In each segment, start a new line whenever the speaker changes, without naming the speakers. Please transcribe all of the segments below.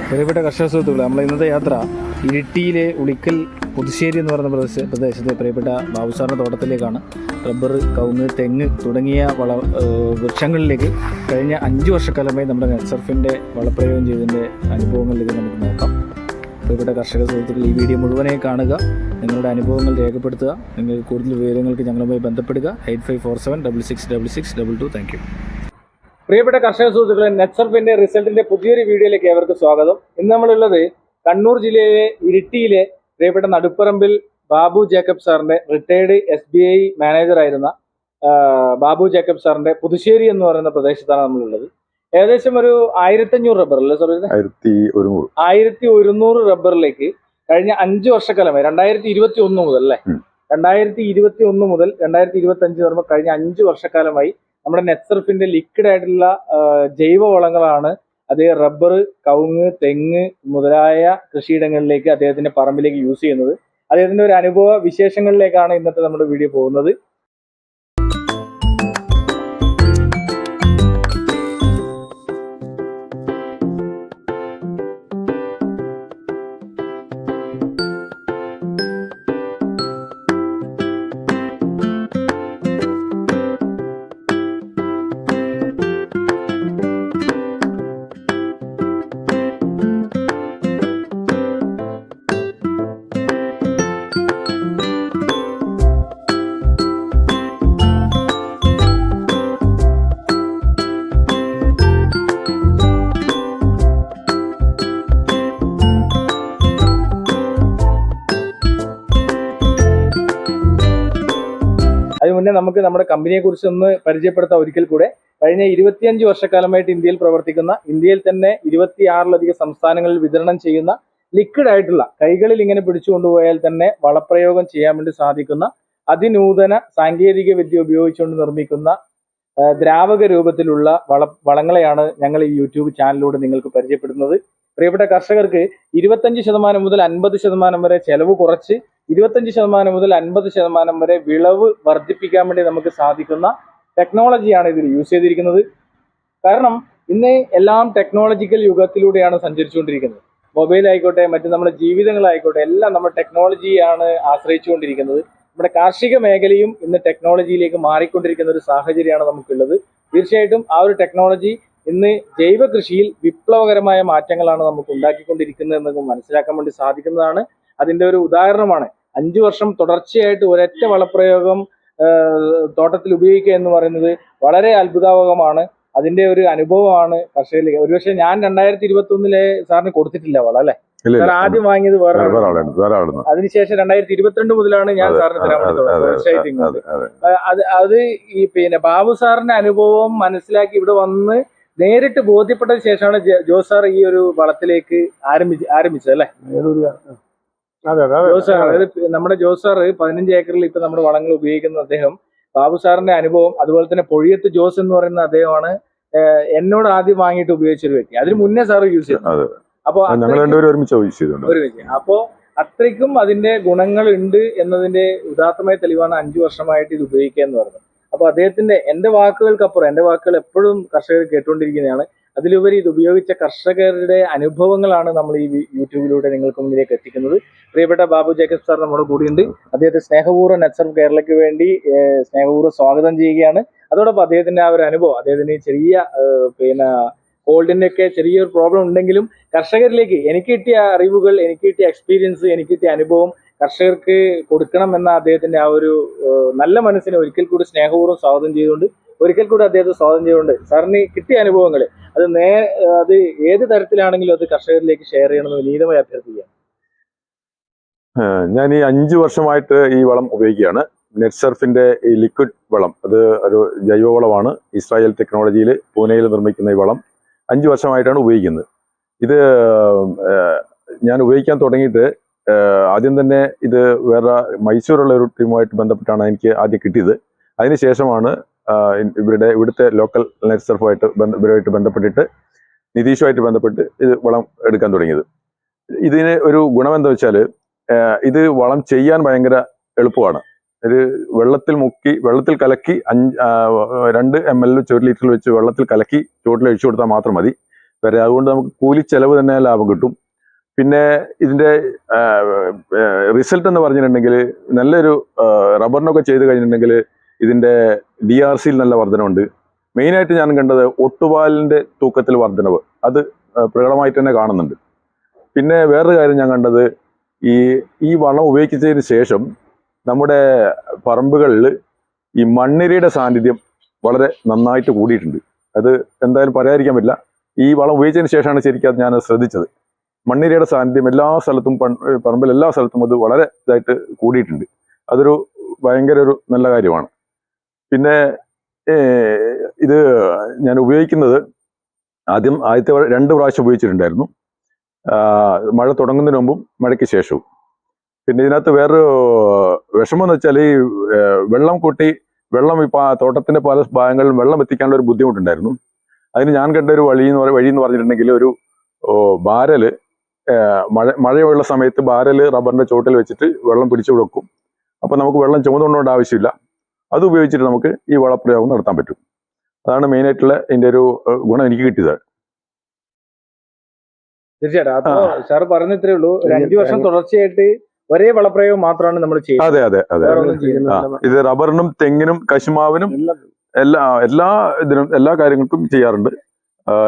പ്രിയപ്പെട്ട കർഷക സുഹൃത്തുക്കളെ, നമ്മൾ ഇന്നത്തെ യാത്ര ഇരിട്ടിയിലെ ഉളിക്കൽ പുതുശ്ശേരി എന്ന് പറയുന്ന പ്രദേശത്തെ പ്രിയപ്പെട്ട ബാബുസാറിൻ്റെ തോട്ടത്തിലേക്കാണ്. റബ്ബർ, കവുങ്ങ്, തെങ്ങ് തുടങ്ങിയ വൃക്ഷങ്ങളിലേക്ക് കഴിഞ്ഞ 5 വർഷക്കാലമായി നമ്മുടെ നെറ്റ്സർഫിൻ്റെ വളപ്രയോഗം ചെയ്തതിൻ്റെ അനുഭവങ്ങളിലേക്ക് നമുക്ക് നോക്കാം. പ്രിയപ്പെട്ട കർഷക സുഹൃത്തുക്കൾ, ഈ വീഡിയോ മുഴുവനായി കാണുക, നിങ്ങളുടെ അനുഭവങ്ങൾ രേഖപ്പെടുത്തുക. നിങ്ങൾക്ക് കൂടുതൽ വിവരങ്ങൾക്ക് ഞങ്ങളുമായി ബന്ധപ്പെടുക. 8547666622. Thank you. പ്രിയപ്പെട്ട കർഷക സുഹൃത്തുക്കളെ, നെറ്റ്സർഫിന്റെ റിസൾട്ടിന്റെ പുതിയൊരു വീഡിയോയിലേക്ക് ഏവർക്ക് സ്വാഗതം. ഇന്ന് നമ്മളുള്ളത് കണ്ണൂർ ജില്ലയിലെ ഇരിട്ടിയിലെ പ്രിയപ്പെട്ട നടുപ്പറമ്പിൽ ബാബു ജേക്കബ് സാറിന്റെ റിട്ടയർഡ് SBI മാനേജർ ആയിരുന്ന ബാബു ജേക്കബ് സാറിന്റെ പുതുശ്ശേരി എന്ന് പറയുന്ന പ്രദേശത്താണ് നമ്മളുള്ളത്. ഏകദേശം ഒരു 1500 റബ്ബർ അല്ലേ സാർ? 1100 റബ്ബറിലേക്ക് കഴിഞ്ഞ 5 വർഷക്കാലമായി 2021 മുതൽ അല്ലേ, 2021 മുതൽ 2025 വരുമ്പോൾ കഴിഞ്ഞ 5 വർഷക്കാലമായി നമ്മുടെ നെറ്റ്സർഫിന്റെ ലിക്വിഡ് ആയിട്ടുള്ള ജൈവ വളങ്ങളാണ് അതേ റബ്ബർ, കവുങ്ങ്, തെങ്ങ് മുതലായ കൃഷിയിടങ്ങളിലേക്ക് അദ്ദേഹത്തിന്റെ പറമ്പിലേക്ക് യൂസ് ചെയ്യുന്നത്. അദ്ദേഹത്തിന്റെ ഒരു അനുഭവ വിശേഷങ്ങളിലേക്കാണ് ഇന്നത്തെ നമ്മുടെ വീഡിയോ പോകുന്നത്. അതിന് മുന്നേ നമുക്ക് നമ്മുടെ കമ്പനിയെ കുറിച്ച് ഒന്ന് പരിചയപ്പെടുത്താം ഒരിക്കൽ കൂടെ. കഴിഞ്ഞ 25 വർഷക്കാലമായിട്ട് ഇന്ത്യയിൽ പ്രവർത്തിക്കുന്ന, ഇന്ത്യയിൽ തന്നെ 26ലധികം സംസ്ഥാനങ്ങളിൽ വിതരണം ചെയ്യുന്ന ലിക്വിഡ് ആയിട്ടുള്ള, കൈകളിൽ ഇങ്ങനെ പിടിച്ചുകൊണ്ടുപോയാൽ തന്നെ വളപ്രയോഗം ചെയ്യാൻ വേണ്ടി സാധിക്കുന്ന അതിനൂതന സാങ്കേതിക വിദ്യ ഉപയോഗിച്ചുകൊണ്ട് നിർമ്മിക്കുന്ന ദ്രാവക രൂപത്തിലുള്ള വളങ്ങളെയാണ് ഞങ്ങൾ ഈ യൂട്യൂബ് ചാനലിലൂടെ നിങ്ങൾക്ക് പരിചയപ്പെടുന്നത്. പ്രിയപ്പെട്ട കർഷകർക്ക് 25% മുതൽ 50% വരെ ചെലവ് കുറച്ച് 25% മുതൽ 50% വരെ വിളവ് വർദ്ധിപ്പിക്കാൻ വേണ്ടി നമുക്ക് സാധിക്കുന്ന ടെക്നോളജിയാണ് ഇതിൽ യൂസ് ചെയ്തിരിക്കുന്നത്. കാരണം ഇന്ന് എല്ലാം ടെക്നോളജിക്കൽ യുഗത്തിലൂടെയാണ് സഞ്ചരിച്ചുകൊണ്ടിരിക്കുന്നത്. മൊബൈൽ ആയിക്കോട്ടെ, മറ്റു നമ്മുടെ ജീവിതങ്ങളായിക്കോട്ടെ, എല്ലാം നമ്മൾ ടെക്നോളജിയാണ് ആശ്രയിച്ചുകൊണ്ടിരിക്കുന്നത്. നമ്മുടെ കാർഷിക മേഖലയും ഇന്ന് ടെക്നോളജിയിലേക്ക് മാറിക്കൊണ്ടിരിക്കുന്ന ഒരു സാഹചര്യമാണ് നമുക്കുള്ളത്. തീർച്ചയായിട്ടും ആ ഒരു ടെക്നോളജി ഇന്ന് ജൈവ കൃഷിയിൽ വിപ്ലവകരമായ മാറ്റങ്ങളാണ് നമുക്ക് ഉണ്ടാക്കിക്കൊണ്ടിരിക്കുന്നത് എന്ന് മനസ്സിലാക്കാൻ വേണ്ടി സാധിക്കുന്നതാണ്. അതിന്റെ ഒരു ഉദാഹരണമാണ് 5 വർഷം തുടർച്ചയായിട്ട് ഒരൊറ്റ വളപ്രയോഗം തോട്ടത്തിൽ ഉപയോഗിക്കുക എന്ന് പറയുന്നത് വളരെ അത്ഭുതാവഹമാണ്. അതിന്റെ ഒരു അനുഭവമാണ് കർഷകരിലേക്ക്. ഒരുപക്ഷെ ഞാൻ 2021 സാറിന് കൊടുത്തിട്ടില്ല വളം അല്ലെ? സാർ ആദ്യം വാങ്ങിയത് വേറെ, അതിനുശേഷം 2022 മുതലാണ് ഞാൻ സാറിന് തരാൻ തീർച്ചയായിട്ടും. അത് ഈ ബാബു സാറിന്റെ അനുഭവം മനസ്സിലാക്കി ഇവിടെ വന്ന് നേരിട്ട് ബോധ്യപ്പെട്ടതിന് ശേഷമാണ് ജോസ് സാർ ഈ ഒരു വളത്തിലേക്ക് ആരംഭിച്ചത് അല്ലെ? ജോസ് സാർ, അതായത് നമ്മുടെ ജോസ് സാർ 15 ഏക്കറിൽ ഇപ്പൊ നമ്മുടെ വളങ്ങൾ ഉപയോഗിക്കുന്ന അദ്ദേഹം, ബാബു സാറിന്റെ അനുഭവം, അതുപോലെ തന്നെ പൊഴിയത്ത് ജോസ് എന്ന് പറയുന്ന അദ്ദേഹമാണ് എന്നോട് ആദ്യം വാങ്ങിയിട്ട് ഉപയോഗിച്ചൊരു വ്യക്തി. അതിന് മുന്നേ സാർ യൂസ് ചെയ്തു. അപ്പൊ അത്രയ്ക്കും അതിന്റെ ഗുണങ്ങൾ ഉണ്ട് എന്നതിന്റെ ഉദാത്തമായ തെളിവാണ് 5 വർഷമായിട്ട് ഇത് ഉപയോഗിക്കുക എന്ന് പറയുന്നത്. അപ്പൊ അദ്ദേഹത്തിന്റെ, എന്റെ വാക്കുകൾ എപ്പോഴും കർഷകർ കേട്ടുകൊണ്ടിരിക്കുന്നതാണ്. അതിലുപരി ഇത് ഉപയോഗിച്ച കർഷകരുടെ അനുഭവങ്ങളാണ് നമ്മൾ ഈ യൂട്യൂബിലൂടെ നിങ്ങൾക്ക് മുന്നിലേക്ക് എത്തിക്കുന്നത്. പ്രിയപ്പെട്ട ബാബു ജേക്കബ് സാർ നമ്മുടെ കൂടിയുണ്ട്. അദ്ദേഹത്തെ സ്നേഹപൂർവ്വം നെറ്റ്സർഫ് കേരളയ്ക്ക് വേണ്ടി സ്നേഹപൂർവ്വം സ്വാഗതം ചെയ്യുകയാണ്. അതോടൊപ്പം അദ്ദേഹത്തിന്റെ ആ ഒരു അനുഭവം, അദ്ദേഹത്തിന് ചെറിയ ഹോൾഡിന്റെ ഒക്കെ ചെറിയൊരു പ്രോബ്ലം ഉണ്ടെങ്കിലും കർഷകരിലേക്ക് എനിക്ക് കിട്ടിയ അറിവുകൾ, എനിക്ക് കിട്ടിയ എക്സ്പീരിയൻസ്, എനിക്ക് കിട്ടിയ അനുഭവം കർഷകർക്ക് കൊടുക്കണം എന്ന അദ്ദേഹത്തിന്റെ ആ ഒരു നല്ല മനസ്സിനെ ഒരിക്കൽ കൂടി സ്നേഹപൂർവ്വം സ്വാഗതം ചെയ്തുകൊണ്ട് സാറിന് കിട്ടിയ അനുഭവങ്ങൾ അത് ഏത് തരത്തിലാണെങ്കിലും അത് കർഷകരിലേക്ക് ഷെയർ ചെയ്യണമെന്ന് വിനീതമായി അഭ്യർത്ഥിക്കുകയാണ്.
ഞാൻ ഈ 5 വർഷമായിട്ട് ഈ വളം ഉപയോഗിക്കുകയാണ്. നെറ്റ്സർഫിന്റെ ഈ ലിക്വിഡ് വളം, അത് ഒരു ജൈവവളമാണ്. ഇസ്രായേൽ ടെക്നോളജിയിൽ പൂനെയിൽ നിർമ്മിക്കുന്ന ഈ വളം 5 വർഷമായിട്ടാണ് ഉപയോഗിക്കുന്നത്. ഇത് ഞാൻ ഉപയോഗിക്കാൻ തുടങ്ങിയിട്ട് ആദ്യം തന്നെ ഇത് വേറെ മൈസൂരുള്ള ഒരു ടീമുമായിട്ട് ബന്ധപ്പെട്ടാണ് എനിക്ക് ആദ്യം കിട്ടിയത്. അതിനുശേഷമാണ് ഇവിടുത്തെ ലോക്കൽ നെറ്റ്സർഫുമായിട്ട് ബന്ധപ്പെട്ടിട്ട് നിതീഷുമായിട്ട് ബന്ധപ്പെട്ട് ഇത് വളം എടുക്കാൻ തുടങ്ങിയത്. ഇതിന് ഒരു ഗുണം എന്താ വെച്ചാൽ, ഇത് വളം ചെയ്യാൻ ഭയങ്കര എളുപ്പമാണ്. ഇത് വെള്ളത്തിൽ കലക്കി 2 ml 1 ലിറ്ററിൽ വെച്ച് വെള്ളത്തിൽ കലക്കി ചുവട്ടിൽ ഒഴിച്ചു കൊടുത്താൽ മാത്രം മതി. വരെ. അതുകൊണ്ട് നമുക്ക് കൂലി ചെലവ് തന്നെ ലാഭം കിട്ടും. പിന്നെ ഇതിന്റെ റിസൾട്ട് എന്ന് പറഞ്ഞിട്ടുണ്ടെങ്കിൽ നല്ലൊരു റബ്ബറിനൊക്കെ ചെയ്ത് കഴിഞ്ഞിട്ടുണ്ടെങ്കിൽ ഇതിന്റെ DRCയിൽ നല്ല വർധനമുണ്ട്. മെയിനായിട്ട് ഞാൻ കണ്ടത് ഒട്ടുപാലിന്റെ തൂക്കത്തിൽ വർധനവ്, അത് പ്രകടമായിട്ട് തന്നെ കാണുന്നുണ്ട്. പിന്നെ വേറൊരു കാര്യം ഞാൻ കണ്ടത്, ഈ വളം ഉപയോഗിച്ചതിന് ശേഷം നമ്മുടെ പറമ്പുകളിൽ ഈ മണ്ണിരയുടെ സാന്നിധ്യം വളരെ നന്നായിട്ട് കൂടിയിട്ടുണ്ട്. അത് എന്തായാലും പറയാതിരിക്കാൻ പറ്റില്ല. ഈ വളം ഉപയോഗിച്ചതിന് ശേഷമാണ് ശരിക്കും അത് ഞാൻ ശ്രദ്ധിച്ചത്. മണ്ണിരയുടെ സാന്നിധ്യം എല്ലാ സ്ഥലത്തും, പറമ്പിൽ എല്ലാ സ്ഥലത്തും അത് വളരെ ഇതായിട്ട് കൂടിയിട്ടുണ്ട്. അതൊരു ഭയങ്കര ഒരു നല്ല കാര്യമാണ്. പിന്നെ ഇത് ഞാൻ ഉപയോഗിക്കുന്നത് ആദ്യത്തെ 2 പ്രാവശ്യം ഉപയോഗിച്ചിട്ടുണ്ടായിരുന്നു. മഴ തുടങ്ങുന്നതിന് മുമ്പും മഴയ്ക്ക് ശേഷവും. പിന്നെ ഇതിനകത്ത് വേറൊരു വിഷമം എന്ന് വെച്ചാൽ ഈ വെള്ളം ഇപ്പം തോട്ടത്തിന്റെ പല ഭാഗങ്ങളിലും വെള്ളം എത്തിക്കാനുള്ള ഒരു ബുദ്ധിമുട്ടുണ്ടായിരുന്നു. അതിന് ഞാൻ കണ്ട ഒരു വഴി എന്ന് പറഞ്ഞിട്ടുണ്ടെങ്കിൽ ഒരു ബാരല് മഴയുള്ള സമയത്ത് ബാരല് റബ്ബറിന്റെ ചോട്ടിൽ വെച്ചിട്ട് വെള്ളം പിടിച്ചു കൊടുക്കും. അപ്പൊ നമുക്ക് വെള്ളം ചുമന്നുകൊണ്ടോണ്ട ആവശ്യമില്ല. അത് ഉപയോഗിച്ചിട്ട് നമുക്ക് ഈ വളപ്രയോഗം നടത്താൻ പറ്റും. അതാണ് മെയിനായിട്ടുള്ള ഇതിന്റെ ഒരു ഗുണം എനിക്ക് കിട്ടിയത്.
തീർച്ചയായിട്ടും. അപ്പൊ സാർ പറഞ്ഞത്രേ ഉള്ളൂ, ഒരു 5 വർഷം തുടർച്ചയായിട്ട് ഒരേ വളപ്രയോഗം മാത്രമാണ് നമ്മൾ ചെയ്യുന്നത്.
അതെ. ഇത് റബ്ബറിനും തെങ്ങിനും കശുമാവിനും എല്ലാ കാര്യങ്ങൾക്കും ചെയ്യാറുണ്ട്.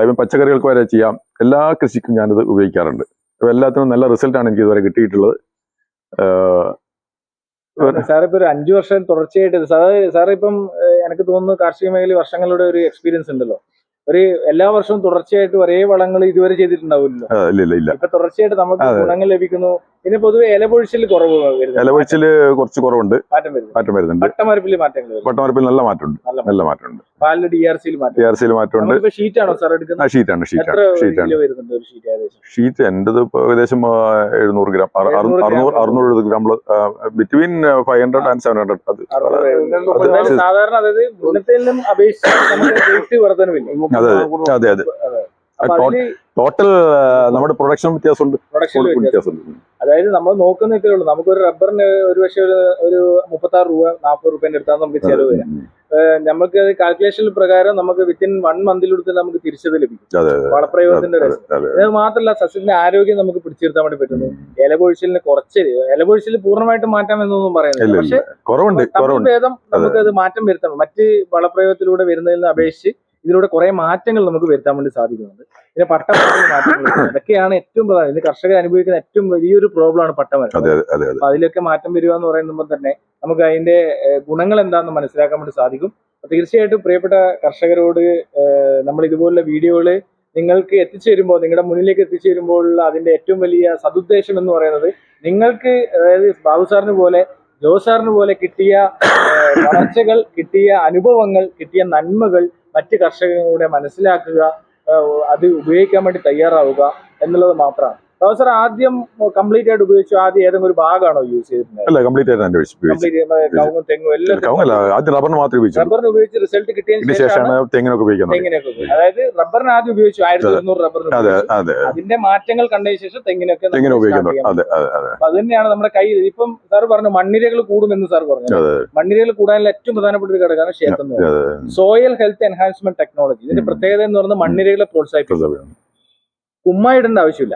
ഇപ്പം പച്ചക്കറികൾക്ക് വരെ ചെയ്യാം. എല്ലാ കൃഷിക്കും ഞാനിത് ഉപയോഗിക്കാറുണ്ട്. അപ്പൊ എല്ലാത്തിനും നല്ല റിസൾട്ടാണ് എനിക്ക് ഇതുവരെ കിട്ടിയിട്ടുള്ളത്.
സാറിപ്പോ ഒരു 5 വർഷം തുടർച്ചയായിട്ട് സാറ് ഇപ്പം എനിക്ക് തോന്നുന്നു കാർഷിക മേഖലയിൽ വർഷങ്ങളുടെ ഒരു എക്സ്പീരിയൻസ് ഉണ്ടല്ലോ. എല്ലാ വർഷവും തുടർച്ചയായിട്ട് ഒരേ വളങ്ങൾ ഇതുവരെ ചെയ്തിട്ടുണ്ടാവില്ലല്ലോ. ഇപ്പൊ തുടർച്ചയായിട്ട് നമുക്ക് ഗുണങ്ങൾ ലഭിക്കുന്നു. പിന്നെ പൊതുവെ ഇലപൊഴിച്ചിൽ കുറവ് വരുന്നു.
ഇലപൊഴിച്ചില് കുറച്ച് കുറവുണ്ട്, മാറ്റം വരുന്നുണ്ട്. പട്ടമരപ്പിൽ നല്ല മാറ്റമുണ്ട്.
പാലില് DRCയിൽ മാറ്റമുണ്ട്. ഷീറ്റാണോ സാർ എടുക്കുന്നത്?
ഷീറ്റാണ്. ഷീറ്റ് എന്റേത് ഏകദേശം 700 ഗ്രാം, 670 ഗ്രാം, ബിറ്റ്വീൻ 500 and 700.
സാധാരണ അതായത് മുന്നത്തേലും അപേക്ഷിച്ച് വർധനവില്ല.
അതെ. ടോട്ടൽ നമ്മുടെ പ്രൊഡക്ഷൻ വ്യത്യാസമുണ്ട്.
അതായത് നമ്മൾ നോക്കുന്ന ഇത്രേ ഉള്ളൂ. നമുക്കൊരു റബ്ബറിന് ഒരു പക്ഷേ ഒരു 36 രൂപ 40 രൂപേന്റെ അടുത്താണ് നമുക്ക് ചെലവ് വരാം. നമുക്ക് കാൽക്കുലേഷൻ പ്രകാരം നമുക്ക് വിത്തിൻ 1 മന്തിലെടുത്ത് നമുക്ക് തിരിച്ചത് ലഭിക്കും വളപ്രയോഗത്തിന്റെ രസം. ഇത് മാത്രമല്ല, സസ്യത്തിന്റെ ആരോഗ്യം നമുക്ക് പിടിച്ചിരുത്താൻ വേണ്ടി പറ്റുന്നു. ഇലപൊഴിച്ചിൽ പൂർണ്ണമായിട്ട് മാറ്റാം എന്നൊന്നും പറയുന്നില്ല. പക്ഷെ ഭേദം നമുക്കത് മാറ്റം വരുത്താം. മറ്റ് വളപ്രയോഗത്തിലൂടെ വരുന്നതിന് അപേക്ഷിച്ച് ഇതിലൂടെ കുറെ മാറ്റങ്ങൾ നമുക്ക് വരുത്താൻ വേണ്ടി സാധിക്കുന്നുണ്ട്. പിന്നെ പട്ടമരത്തിൽ മാറ്റങ്ങൾ, അതൊക്കെയാണ് ഏറ്റവും പ്രധാനം. ഇത് കർഷകർ അനുഭവിക്കുന്ന ഏറ്റവും വലിയൊരു പ്രോബ്ലമാണ് പട്ടമരം. അപ്പൊ അതിലൊക്കെ മാറ്റം വരിക എന്ന് പറയുമ്പോൾ തന്നെ നമുക്ക് അതിന്റെ ഗുണങ്ങൾ എന്താണെന്ന് മനസ്സിലാക്കാൻ വേണ്ടി സാധിക്കും. തീർച്ചയായിട്ടും പ്രിയപ്പെട്ട കർഷകരോട് നമ്മൾ ഇതുപോലുള്ള വീഡിയോകള് നിങ്ങൾക്ക് എത്തിച്ചേരുമ്പോൾ, നിങ്ങളുടെ മുന്നിലേക്ക് എത്തിച്ചേരുമ്പോഴുള്ള അതിന്റെ ഏറ്റവും വലിയ സതുദ്ദേശം എന്ന് പറയുന്നത്, നിങ്ങൾക്ക് അതായത് ബാബു സാറിന് പോലെ ജോസ് സാറിന് പോലെ കിട്ടിയ വളർച്ചകൾ, കിട്ടിയ അനുഭവങ്ങൾ, കിട്ടിയ നന്മകൾ മറ്റ് കർഷകരുടെ മനസ്സിലാക്കുക, അത് ഉപയോഗിക്കാൻ വേണ്ടി തയ്യാറാവുക എന്നുള്ളത് മാത്രമാണ്. സാർ ആദ്യം കംപ്ലീറ്റ് ആയിട്ട് ഉപയോഗിച്ചു? ആദ്യം ഏതെങ്കിലും ഒരു ഭാഗമാണോ യൂസ് ചെയ്തിട്ടുണ്ടായിരുന്നത്? കവുങ്ങും തെങ്ങും എല്ലാം റബ്ബറിന് ഉപയോഗിച്ച് റിസൾട്ട് കിട്ടിയതിന് ശേഷമാണ് തെങ്ങിനൊക്കെ ഉപയോഗിക്കുന്നത്. അതായത് റബ്ബറിന് ആദ്യം ഉപയോഗിച്ചു 1200 റബ്ബറിന്, അതിന്റെ മാറ്റങ്ങൾ കണ്ടതിന് ശേഷം തെങ്ങിനൊക്കെ അത് തന്നെയാണ് നമ്മുടെ കയ്യിൽ. ഇപ്പം സാർ പറഞ്ഞു മണ്ണിരകൾ കൂടുമെന്ന് സാർ പറഞ്ഞു. മണ്ണിരകൾ കൂടാനുള്ള ഏറ്റവും പ്രധാനപ്പെട്ട ഒരു ഘടകമാണ് ക്ഷേത്രം എന്ന് പറയുന്നത്. Soil health enhancement technology. ഇതിന്റെ പ്രത്യേകത എന്ന് പറയുന്നത് മണ്ണിരകളെ പ്രോത്സാഹിപ്പിക്കുക, കുമ്മായിടേണ്ട ആവശ്യമില്ല.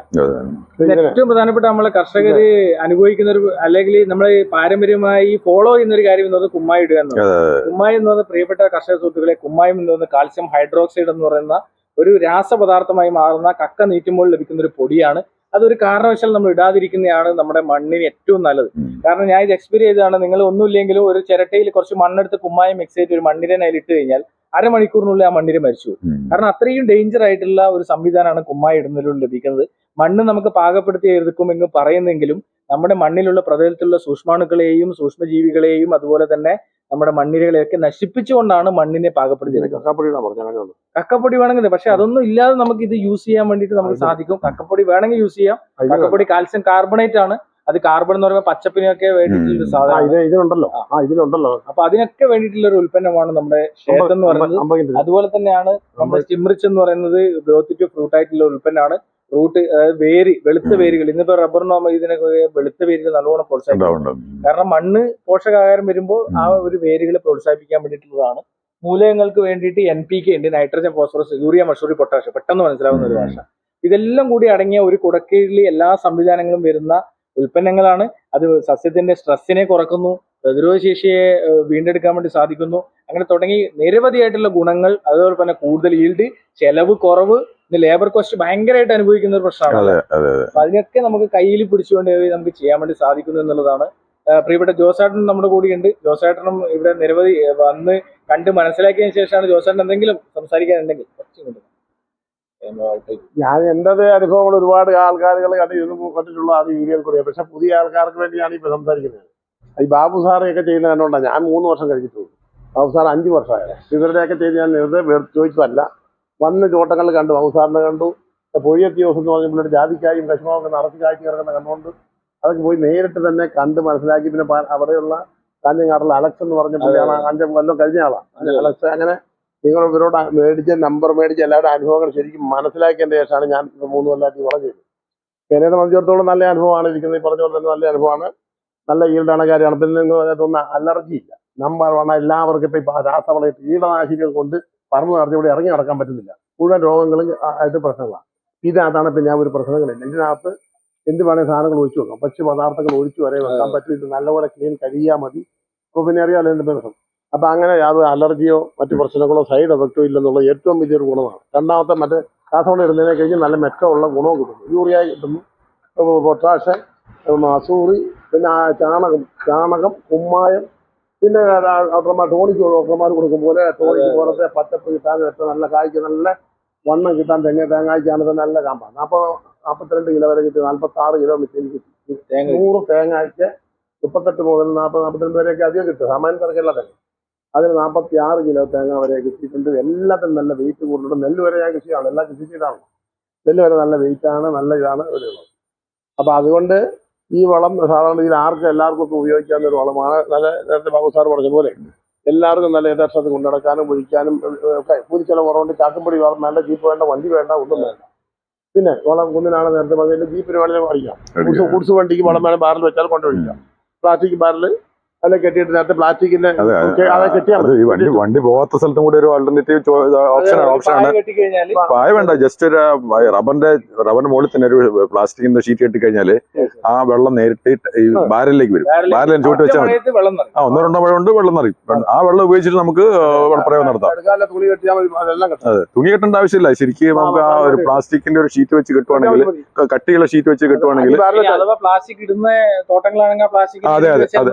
ഏറ്റവും പ്രധാനപ്പെട്ട നമ്മളെ കർഷകര് അനുഭവിക്കുന്ന ഒരു, അല്ലെങ്കിൽ നമ്മൾ പാരമ്പര്യമായി ഫോളോ ചെയ്യുന്ന ഒരു കാര്യം എന്ന് പറയുന്നത് കുമ്മായി ഇടുക എന്നുള്ളത്. കുമ്മായി എന്ന് പറയുന്നത് പ്രിയപ്പെട്ട കർഷക സുഹൃത്തുക്കളെ, കുമ്മായം എന്ന് പറയുന്നത് കാൽസ്യം ഹൈഡ്രോക്സൈഡ് എന്ന് പറയുന്ന ഒരു രാസപദാർത്ഥമായി മാറുന്ന കക്ക നീറ്റുമ്പോൾ ലഭിക്കുന്ന ഒരു പൊടിയാണ്. അതൊരു കാരണവശാൽ നമ്മൾ ഇടാതിരിക്കുന്നതാണ് നമ്മുടെ മണ്ണിന് ഏറ്റവും നല്ലത്. കാരണം ഞാൻ ഇത് എക്സ്പീരിയൻസ് ചെയ്താണ്. നിങ്ങൾ ഒന്നുമില്ലെങ്കിലും ഒരു ചിരട്ടയിൽ കുറച്ച് മണ്ണെടുത്ത് കുമ്മായം മിക്സ് ചെയ്ത് ഒരു മണ്ണിരനെ അതിൽ ഇട്ട് കഴിഞ്ഞാൽ അരമണിക്കൂറിനുള്ളിൽ ആ മണ്ണിര മരിച്ചു പോകും. കാരണം അത്രയും ഡേഞ്ചർ ആയിട്ടുള്ള ഒരു സംവിധാനമാണ് കുമ്മായി ഇടുന്നതിലൂടെ ലഭിക്കുന്നത്. മണ്ണ് നമുക്ക് പാകപ്പെടുത്തി എടുക്കുമെന്ന് പറയുന്നെങ്കിലും നമ്മുടെ മണ്ണിലുള്ള പ്രതലത്തിലുള്ള സൂക്ഷ്മാണുക്കളെയും സൂക്ഷ്മജീവികളെയും അതുപോലെ തന്നെ നമ്മുടെ മണ്ണിരകളെയൊക്കെ നശിപ്പിച്ചുകൊണ്ടാണ് മണ്ണിനെ പാകപ്പെടുത്തി എടുക്കുന്നത്. കക്കപ്പൊടി വേണമെങ്കിൽ, പക്ഷെ അതൊന്നും ഇല്ലാതെ നമുക്ക് ഇത് യൂസ് ചെയ്യാൻ വേണ്ടിയിട്ട് നമുക്ക് സാധിക്കും. കക്കപ്പൊടി വേണമെങ്കിൽ യൂസ് ചെയ്യാം. കക്കപ്പൊടി കാൽസ്യം കാർബണേറ്റ് ആണ്. അത് കാർബൺ എന്ന് പറയുമ്പോൾ പച്ചപ്പിനൊക്കെ വേണ്ടിയിട്ടുള്ള സാധനം. അപ്പൊ അതിനൊക്കെ വേണ്ടിയിട്ടുള്ള ഒരു ഉൽപ്പന്നമാണ് നമ്മുടെ ക്ഷേത്രം എന്ന് പറയുന്നത്. അതുപോലെ തന്നെയാണ് നമ്മുടെ സ്റ്റിംറിച്ച് എന്ന് പറയുന്നത് ഗ്രോത്ത് ടു ഫ്രൂട്ട് ആയിട്ടുള്ള ഉൽപ്പന്നമാണ്. റൂട്ട്, അതായത് വേര്, വെളുത്ത വേരുകൾ. ഇന്നിപ്പോ റബ്ബറിനോ ഇതിനൊക്കെ വെളുത്ത വേരുകൾ നല്ലോണം പ്രോത്സാഹിപ്പിക്കും. കാരണം മണ്ണ് പോഷകാഹാരം വരുമ്പോൾ ആ ഒരു വേരുകളെ പ്രോത്സാഹിപ്പിക്കാൻ വേണ്ടിയിട്ടുള്ളതാണ് മൂലകങ്ങൾക്ക് വേണ്ടിയിട്ട് NPK ഉണ്ട്, nitrogen, phosphorus, urea, Mussoorie, potash, പെട്ടെന്ന് മനസ്സിലാവുന്ന ഒരു ഭാഷ. ഇതെല്ലാം കൂടി അടങ്ങിയ ഒരു കുടക്കീഴിൽ എല്ലാ സംവിധാനങ്ങളും വരുന്ന ഉൽപ്പന്നങ്ങളാണ്. അത് സസ്യത്തിന്റെ സ്ട്രെസ്സിനെ കുറക്കുന്നു, പ്രതിരോധ ശേഷിയെ വീണ്ടെടുക്കാൻ വേണ്ടി സാധിക്കുന്നു. അങ്ങനെ തുടങ്ങി നിരവധിയായിട്ടുള്ള ഗുണങ്ങൾ. അതുപോലെ തന്നെ കൂടുതൽ ഈൽഡ്, ചെലവ് കുറവ്, ലേബർ കോസ്റ്റ് ഭയങ്കരമായിട്ട് അനുഭവിക്കുന്ന ഒരു പ്രശ്നമാണ്. അപ്പൊ അതിനൊക്കെ നമുക്ക് കയ്യിൽ പിടിച്ചുകൊണ്ട് നമുക്ക് ചെയ്യാൻ വേണ്ടി സാധിക്കുന്നു എന്നുള്ളതാണ്. പ്രിയപ്പെട്ട ജോസേട്ടൻ നമ്മുടെ കൂടെയുണ്ട്. ജോസേട്ടനും ഇവിടെ നിരവധി വന്ന് കണ്ട് മനസ്സിലാക്കിയതിനു ശേഷമാണ് ജോസേട്ടൻ എന്തെങ്കിലും സംസാരിക്കാനുണ്ടെങ്കിൽ
ഞാൻ എൻ്റെ അനുഭവങ്ങൾ ഒരുപാട് ആൾക്കാരുകൾ കണ്ടിട്ടുള്ളതാണ് യൂറിയൽ കൂടെ. പക്ഷെ പുതിയ ആൾക്കാർക്ക് വേണ്ടിയാണ് ഇപ്പൊ സംസാരിക്കുന്നത്. ഈ ബാബു സാറൊക്കെ ചെയ്യുന്നത് കണ്ടോണ്ടാണ്. ഞാൻ 3 വർഷം കഴിച്ചിട്ടുള്ളൂ. ബാബു സാർ 5 വർഷമായത്. ഇവരുടെയൊക്കെ ചെയ്ത് ഞാൻ വെറുതെ ചോദിച്ചതല്ല. വന്ന് തോട്ടങ്ങളിൽ കണ്ടു, ബാബു സാറിനെ കണ്ടു. പൊയ്യത്തി ദിവസം എന്ന് പറഞ്ഞപ്പോൾ ജാതിക്കായും കശുമാവൊക്കെ നിറച്ച് കായ്ച്ച് കിടക്കുന്ന കണ്ടുകൊണ്ട് അതൊക്കെ പോയി നേരിട്ട് തന്നെ കണ്ട് മനസ്സിലാക്കി. പിന്നെ അവിടെയുള്ള കാഞ്ഞങ്ങാടുള്ള അലക്സ് എന്ന് പറഞ്ഞ പുള്ളിയാണ് 5 കൊല്ലം കഴിഞ്ഞ ആളാണ് അലക്സ്. അങ്ങനെ നിങ്ങൾ ഇവരോട് നമ്പർ മേടിച്ച് എല്ലാവരുടെ അനുഭവങ്ങൾ ശരിക്കും മനസ്സിലാക്കിയതിന്റെ ശേഷമാണ് ഞാൻ 3 കൊല്ലമായിട്ട് വളം ചെയ്തത്. എന്നെ സംബന്ധിച്ചിടത്തോളം നല്ല അനുഭവമാണ് ഇരിക്കുന്നത്. ഈ പറഞ്ഞ പോലെ തന്നെ നല്ല അനുഭവമാണ്, നല്ല ഈൽഡാണ് കാര്യമാണ്. പിന്നെ ഒന്നും അലർജി ഇല്ല. നമ്പർ 1 എല്ലാവർക്കും ഇപ്പൊ രാസവള കീടനാശിനികൾ കൊണ്ട് പറന്ന് നടത്തി ഇവിടെ ഇറങ്ങി നടക്കാൻ പറ്റുന്നില്ല. മുഴുവൻ രോഗങ്ങളും ആയിട്ട് പ്രശ്നങ്ങളാണ്. ഇതിനകത്താണ് പിന്നെ ഞാൻ ഒരു പ്രശ്നങ്ങളില്ല. ഇതിനകത്ത് എന്ത് വേണേൽ സാധനങ്ങൾ ഒഴിച്ചു വെക്കാം, ഭക്ഷ്യ പദാർത്ഥങ്ങൾ ഒഴിച്ചു വരെ വെക്കാൻ പറ്റും. ഇത് നല്ലപോലെ ക്ലീൻ കഴിയാൽ മതി. അപ്പോൾ പിന്നെ അറിയാമല്ലോ എന്ത് പ്രശ്നം. അപ്പൊ അങ്ങനെ യാതൊരു അലർജിയോ മറ്റു പ്രശ്നങ്ങളോ സൈഡ് എഫക്റ്റോ ഇല്ലെന്നുള്ള ഏറ്റവും വലിയൊരു ഗുണമാണ്. രണ്ടാമത്തെ മറ്റേ രാസവളം ഇടുന്നതിനെ കഴിഞ്ഞ് നല്ല മെച്ചമുള്ള ഗുണവും കിട്ടുന്നു. യൂറിയ കിട്ടുന്നു, പൊട്ടാഷ്, മസൂറി, പിന്നെ ചാണകം, കുമ്മായം, പിന്നെ ടോണിക്ക് ഡോക്ടർമാർ കൊടുക്കും പോലെ ടോണിക്ക് പോലത്തെ പച്ചപ്പ് കിട്ടാൻ ഏറ്റവും നല്ല കായ്ക്ക് നല്ല വണ്ണം കിട്ടാൻ തേങ്ങായ്ക്കാണ് നല്ല കാമ്പാണ്. 42 കിലോ വരെ കിട്ടി. 46 കിലോ മിച്ചം കിട്ടി. 100 തേങ്ങയ്ക്ക് 38 മുതൽ 40-42 വരെയൊക്കെ അധികം കിട്ടും. സാമാന്യത്തിറക്കല്ല തന്നെ. അതിന് 46 കിലോ തേങ്ങ വരെ കിട്ടിയിട്ടുണ്ട്. എല്ലാത്തിനും നല്ല വെയിറ്റ് കൂടുതലുണ്ട്. നെല്ല് വരെ ഞാൻ കൃഷിയാണ്, എല്ലാം കൃഷി ചെയ്താണ്. നെല്ല് വരെ നല്ല വെയിറ്റാണ്, നല്ല ഇതാണ് ഒരുള്ളത്. അപ്പൊ അതുകൊണ്ട് ഈ വളം സാധാരണ ഇതിൽ എല്ലാവർക്കും ഒക്കെ ഉപയോഗിക്കാവുന്ന ഒരു വളമാണ്. നല്ല നേരത്തെ ബാബു സാർ പറഞ്ഞ പോലെ എല്ലാവർക്കും നല്ല യഥാർത്ഥത്തിൽ കൊണ്ടുനടക്കാനും ഒഴിക്കാനും ഒക്കെ കൂലിച്ചെലവ് കുറവുണ്ട്. ചാക്കുംപൊടി വേണ്ട, ജീപ്പ് വേണ്ട, വണ്ടി വേണ്ട, ഒന്നും വേണ്ട. പിന്നെ വളം കുന്നിനാണ് നേരത്തെ പറഞ്ഞതിൽ ജീപ്പിന് വേണമെങ്കിൽ അടിക്കാം. ഗുഡ്സ് വണ്ടിക്ക് വളം വേണം ബാരൽ വെച്ചാൽ കൊണ്ടുപോയിക്കാം. പ്ലാസ്റ്റിക് ബാരൽ അല്ലെ കെട്ടിയിട്ട് നേരത്തെ പ്ലാസ്റ്റിക്കിന്റെ
വണ്ടി പോകാത്ത സ്ഥലത്തും കൂടി ഒരു ആൾട്ടർനേറ്റീവ് ഓപ്ഷനാണ്. പായ വേണ്ട, ജസ്റ്റ് ഒരു റബ്ബറിന്റെ മുകളിൽ തന്നെ ഒരു പ്ലാസ്റ്റിക്കിന്റെ ഷീറ്റ് കെട്ടിക്കഴിഞ്ഞാല് ആ വെള്ളം നേരിട്ട് ഈ ബാരലിലേക്ക് വരും. ബാരലിന് ചൂട്ട് വെച്ചാൽ മതി. 1-2 മഴ കൊണ്ട് വെള്ളം നിറയും. ആ വെള്ളം ഉപയോഗിച്ചിട്ട് നമുക്ക് പ്രയോഗം നടത്താം. അതെ, തുണി കെട്ടേണ്ട ആവശ്യമില്ല. ശരിക്കും നമുക്ക് ആ ഒരു പ്ലാസ്റ്റിക്കിന്റെ ഒരു ഷീറ്റ് വെച്ച് കെട്ടുവാണെങ്കിൽ, കട്ടിയുള്ള ഷീറ്റ് വെച്ച് കെട്ടുവാണെങ്കിൽ,
പ്ലാസ്റ്റിക് ഇടുന്ന തോട്ടങ്ങളാണെങ്കിൽ
അതെ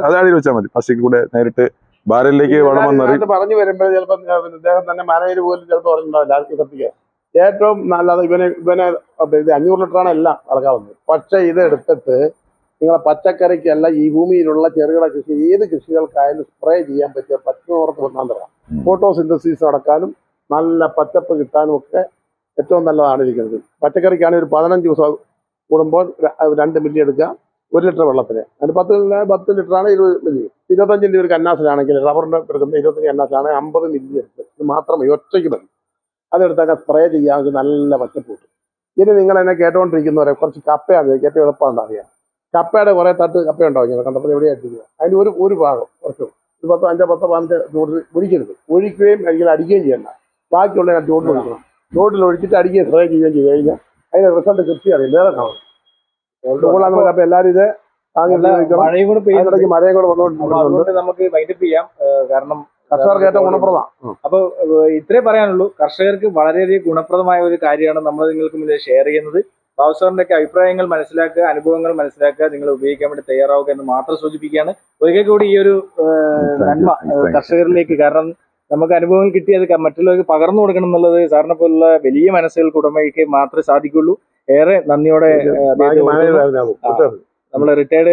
അതാണ് വെച്ചാൽ മതി. പ്ലാസ്റ്റിക് കൂടെ നേരിട്ട് ബാരലിലേക്ക് വളം വന്നറിയും.
പറഞ്ഞു വരുമ്പോൾ ചിലപ്പോൾ ഇദ്ദേഹം തന്നെ മാനേജർ പോലും ചിലപ്പോൾ പറഞ്ഞിട്ടുണ്ടാവില്ല കത്തിക്കാൻ. ഏറ്റവും നല്ലത് ഇവനെ 500 ലിറ്ററാണ് എല്ലാം ഇറക്കാവുന്നത്. പക്ഷെ ഇത് എടുത്തിട്ട് നിങ്ങളെ പച്ചക്കറിക്കല്ല, ഈ ഭൂമിയിലുള്ള ചെറുകിട കൃഷി ഏത് കൃഷികൾക്കായാലും സ്പ്രേ ചെയ്യാൻ പറ്റിയ 10 ഒന്നാന്തരം. ഫോട്ടോസിന്തസിസ് നടക്കാനും നല്ല പച്ചപ്പ് കിട്ടാനും ഒക്കെ ഏറ്റവും നല്ലതാണ് ഇരിക്കുന്നത്. പച്ചക്കറിക്കാണെങ്കിൽ ഒരു 15 ദിവസം കൂടുമ്പോൾ 2 മില്ലി എടുക്കുക 1 ലിറ്റർ വെള്ളത്തിന്. അതിന് 10 ലിറ്ററാണ് 20 മില്ലി. 25 ഒരു കന്നാസിലാണെങ്കിൽ റബ്ബറിന്റെ എടുക്കുന്ന 25 കന്നാസിലാണ് 50 മില്ലി എടുത്ത്. ഇത് മാത്രമേ ഒറ്റയ്ക്ക് മതി. അതെടുത്തൊക്കെ സ്പ്രേ ചെയ്യാമെങ്കിൽ നല്ല പച്ചപ്പ് കിട്ടും. ഇനി നിങ്ങൾ എന്നെ കേട്ടുകൊണ്ടിരിക്കുന്നവരെ കുറച്ച് കപ്പയാണ് ഏറ്റവും എളുപ്പമാണ് അറിയാം. കപ്പയുടെ കുറെ തട്ട് കപ്പ ഉണ്ടാവും. ഇങ്ങനെ കണ്ടപ്പോൾ എവിടെയായിട്ടിരിക്കുക. അതിന് ഒരു ഭാഗം കുറച്ച് 5-10 ചൂട് ഒഴിക്കരുത്. ഒഴിക്കുകയും അല്ലെങ്കിൽ അടിക്കുകയും ചെയ്യണ്ട. ബാക്കിയുള്ള ചൂടിൽ ഒഴിക്കണം. ചൂടിൽ ഒഴിച്ചിട്ട് അടിക്കുകയും സ്പ്രേ ചെയ്യുകയും ചെയ്ത് കഴിഞ്ഞാൽ അതിന്റെ റിസൾട്ട് കൃഷി അറിയാം. വേറെ കാണും. അപ്പൊ എല്ലാവരും ഇത്
മഴയും കൂടെ
വന്നുകൊണ്ട്
നമുക്ക് വൈൻഡപ്പ് ചെയ്യാം. കാരണം
കർഷകർക്ക് ഏറ്റവും ഗുണപ്രദമാണ്.
അപ്പൊ ഇത്രേ പറയാനുള്ളൂ. കർഷകർക്ക് വളരെയധികം ഗുണപ്രദമായ ഒരു കാര്യമാണ് നമ്മൾ നിങ്ങൾക്ക് മുന്നിൽ ഷെയർ ചെയ്യുന്നത്. ബാബു സാറിന്റെ ഒക്കെ അഭിപ്രായങ്ങൾ മനസ്സിലാക്കുക, അനുഭവങ്ങൾ മനസ്സിലാക്കുക, നിങ്ങൾ ഉപയോഗിക്കാൻ വേണ്ടി തയ്യാറാവുക എന്ന് മാത്രം സൂചിപ്പിക്കുകയാണ്. ഒരിക്കൽ കൂടി ഈ ഒരു നന്മ കർഷകരിലേക്ക്, കാരണം നമുക്ക് അനുഭവങ്ങൾ കിട്ടി അത് മറ്റുള്ളവർക്ക് പകർന്നു കൊടുക്കണം എന്നുള്ളത് സാറിനെ പോലുള്ള വലിയ മനസ്സുകൾക്ക് ഉടമയ്ക്ക് മാത്രമേ സാധിക്കുള്ളൂ. ഏറെ നന്ദിയോടെ നമ്മളെ റിട്ടയർഡ്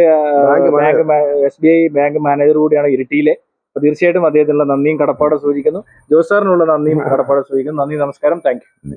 SBI ബാങ്ക് മാനേജർ കൂടിയാണ് ഇരിട്ടിയിലെ. അപ്പൊ തീർച്ചയായിട്ടും അദ്ദേഹത്തിനുള്ള നന്ദിയും കടപ്പാടും സൂചിക്കുന്നു. ജോസ് സാറിനുള്ള നന്ദിയും കടപ്പാടും സൂചിക്കുന്നു. നന്ദി, നമസ്കാരം, താങ്ക് യു.